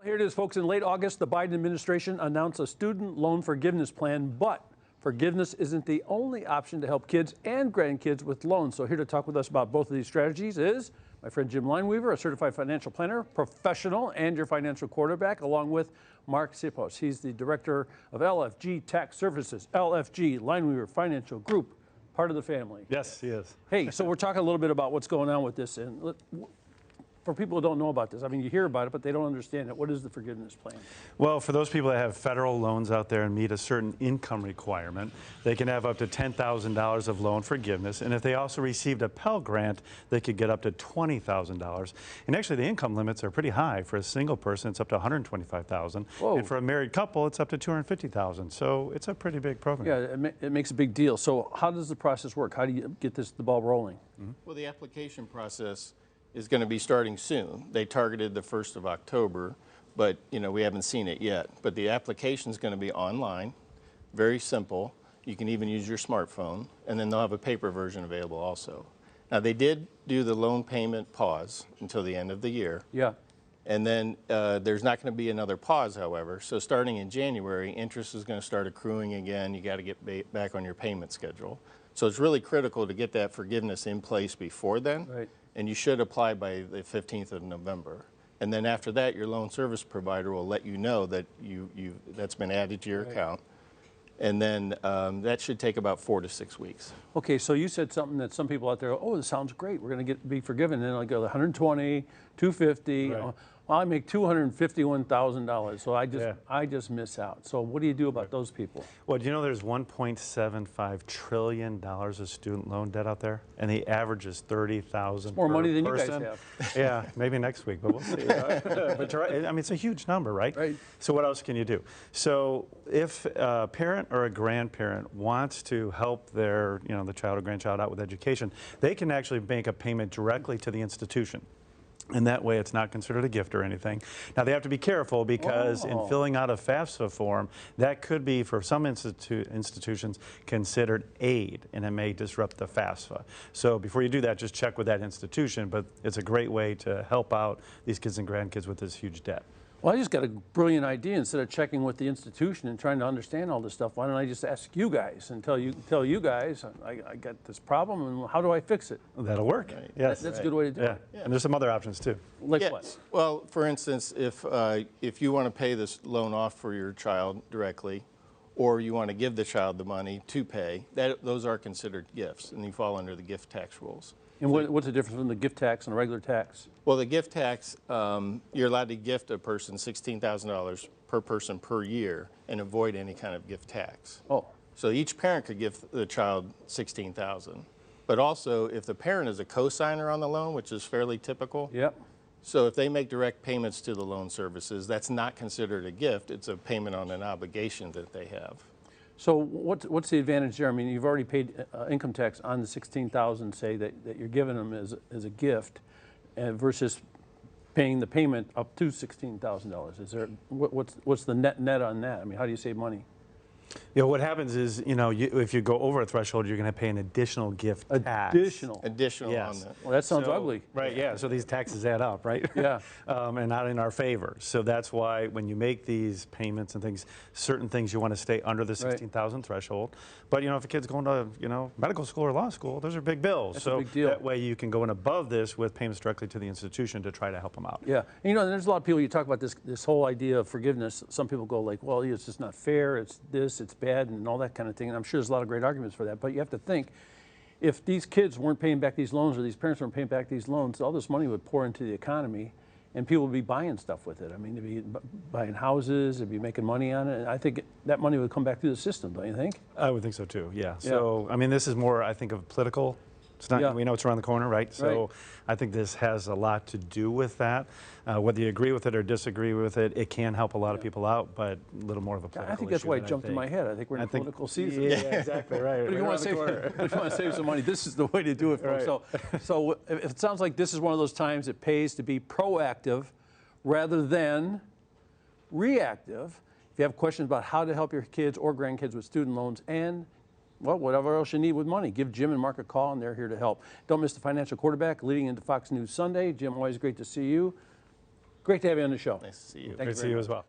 Here it is, folks. In late August, the Biden administration announced a student loan forgiveness plan, but forgiveness isn't the only option to help kids and grandkids with loans. So here to talk with us about both of these strategies is my friend Jim Lineweaver, a certified financial planner, professional, and your financial quarterback, along with Mark Sipos. He's the director of LFG Tax Services, LFG Lineweaver Financial Group, part of the family. Yes, he is. Hey, so we're talking a little bit about what's going on with this, and for people who don't know about this, I mean, you hear about it, but they don't understand it. What is the forgiveness plan? Well, for those people that have federal loans out there and meet a certain income requirement, they can have up to $10,000 of loan forgiveness. And if they also received a Pell Grant, they could get up to $20,000. And actually, the income limits are pretty high. For a single person, it's up to $125,000. And for a married couple, it's up to $250,000. So it's a pretty big program. Yeah, it makes a big deal. So how does the process work? How do you get the ball rolling? Well, the application process is going to be starting soon. They targeted the 1st of October, but we haven't seen it yet. But the application is going to be online, very simple. You can even use your smartphone, and then they'll have a paper version available also. Now, they did do the loan payment pause until the end of the year. Yeah. And then there's not going to be another pause, however. So starting in January, interest is going to start accruing again. You got to get back on your payment schedule. So it's really critical to get that forgiveness in place before then. Right. And you should apply by the 15th of November. And then after that, your loan service provider will let you know that that's been added to your account. And then that should take about 4 to 6 weeks. Okay, so you said something that some people out there, oh, this sounds great. We're going to be forgiven. And then I go 120, 250. Right. Well, I make $251,000, so I just miss out. So what do you do about those people? Well, do you know there's $1.75 trillion of student loan debt out there, and the average is $30,000 More money than person. you guys have. Yeah, maybe next week, but we'll see. But you're right. I mean, it's a huge number, right? Right. So what else can you do? So if a parent or a grandparent wants to help their, the child or grandchild out with education, they can actually make a payment directly to the institution. And that way it's not considered a gift or anything. Now they have to be careful because in filling out a FAFSA form, that could be for some institutions considered aid, and it may disrupt the FAFSA. So before you do that, just check with that institution, but it's a great way to help out these kids and grandkids with this huge debt. Well, I just got a brilliant idea. Instead of checking with the institution and trying to understand all this stuff, why don't I just ask you guys and tell you guys, I got this problem, and how do I fix it? That'll work. Right. Yes. That's a good way to do it. Yeah. And there's some other options too. Like Yes. what? Well, for instance, if you want to pay this loan off for your child directly, or you want to give the child the money to pay, those are considered gifts, and you fall under the gift tax rules. And what's the difference between the gift tax and a regular tax? Well, the gift tax, you're allowed to gift a person $16,000 per person per year and avoid any kind of gift tax. Oh. So each parent could give the child $16,000. But also, if the parent is a co-signer on the loan, which is fairly typical, Yep. so if they make direct payments to the loan services, that's not considered a gift. It's a payment on an obligation that they have. So what's the advantage there? I mean, you've already paid income tax on the $16,000, say, that you're giving them as a gift, versus paying the payment up to $16,000. Is there what's the net on that? I mean, how do you save money? What happens is, if you go over a threshold, you're going to pay an additional gift tax. Additional Yes. on that. Well, that sounds ugly. Right, yeah. So these taxes add up, right? Yeah. And not in our favor. So that's why when you make these payments and things, certain things you want to stay under the 16,000 threshold. But, if a kid's going to, medical school or law school, those are big bills. That's so a big deal. That way you can go in above this with payments directly to the institution to try to help them out. Yeah. And, there's a lot of people, you talk about this whole idea of forgiveness. Some people go like, well, it's just not fair. It's this, it's bad, and all that kind of thing. And I'm sure there's a lot of great arguments for that. But you have to think, if these kids weren't paying back these loans, or these parents weren't paying back these loans, all this money would pour into the economy, and people would be buying stuff with it. I mean, they'd be buying houses, they'd be making money on it. And I think that money would come back through the system, don't you think? I would think so too, yeah. So, I mean, this is more, I think, of political. It's not, we know it's around the corner, right? So I think this has a lot to do with that. Whether you agree with it or disagree with it, it can help a lot of people out, but a little more of a political I think that's issue why it than jumped in my head. I think we're in a political season. Yeah, exactly, right. But if you want to save some money, this is the way to do it, folks. Right. So if it sounds like this is one of those times it pays to be proactive rather than reactive. If you have questions about how to help your kids or grandkids with student loans and whatever else you need with money, give Jim and Mark a call, and they're here to help. Don't miss the Financial Quarterback leading into Fox News Sunday. Jim, always great to see you. Great to have you on the show. Nice to see you. Thank Great to see you as well.